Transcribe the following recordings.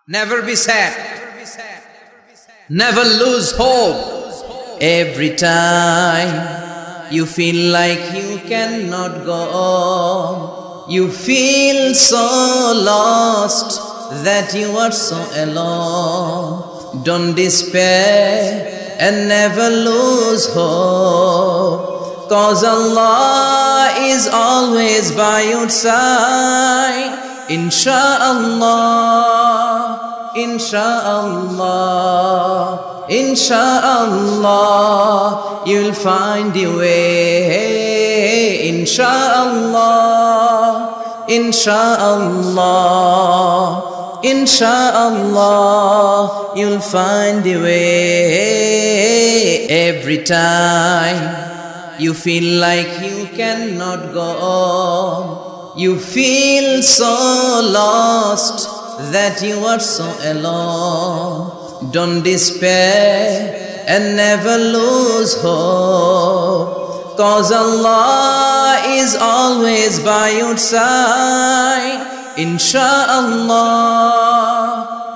Never be sad. Never lose hope. Every time you feel like you cannot go on, you feel so lost that you are so alone. Don't despair and never lose hope, 'cause Allah is always by your side. Insha'Allah, Insha'Allah, Insha'Allah, you'll find your way. Insha'Allah, Insha'Allah, Insha'Allah, you'll find your way. Every time you feel like you cannot go on, you feel so lost that you are so alone. Don't despair and never lose hope, 'cause Allah is always by your side. Insha'Allah,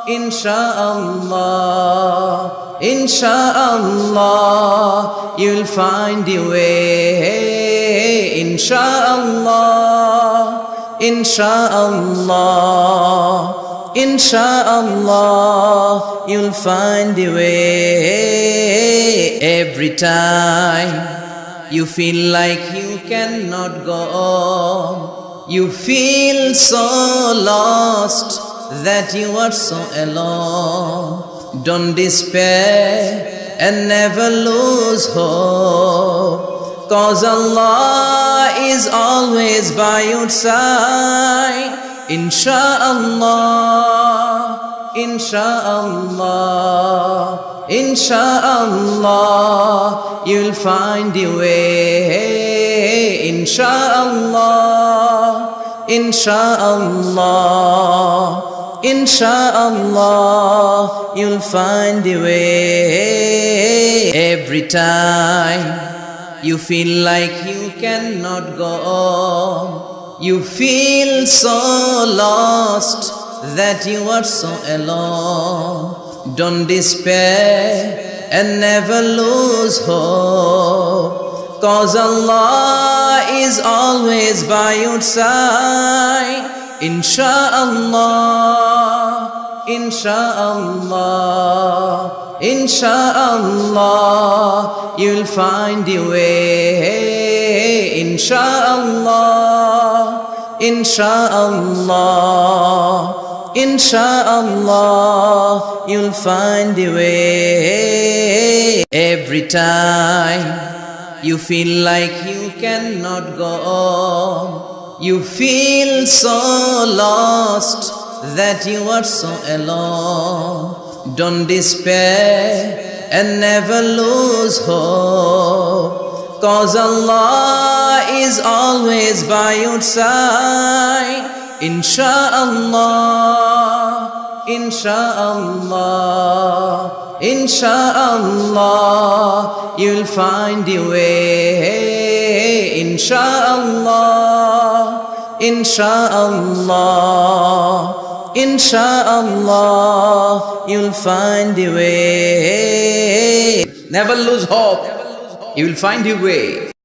Insha'Allah, Insha'Allah, you'll find your way. Insha'Allah, Insha'Allah, Insha'Allah, you'll find your way. Every time you feel like you cannot go on, you feel so lost that you are so alone. Don't despair and never lose hope, 'cause Allah is always by your side. Insha'Allah, Insha'Allah, Insha'Allah, you'll find your way. Insha'Allah, Insha'Allah, Insha'Allah, you'll find your way. Every time you feel like you cannot go on, you feel so lost that you are so alone. Don't despair and never lose hope, 'cause Allah is always by your side. Insha'Allah, Insha'Allah, Insha'Allah, you'll find your way. Insha'Allah, Insha'Allah, Insha'Allah, you'll find your way. Every time you feel like you cannot go on, you feel so lost that you are so alone. Don't despair and never lose hope, 'cause Allah is always by your side. Insha'Allah, Insha'Allah, Insha'Allah, you'll find your way. Insha'Allah, Insha'Allah, Insha'Allah, you'll find your way. Never lose hope, you will find your way.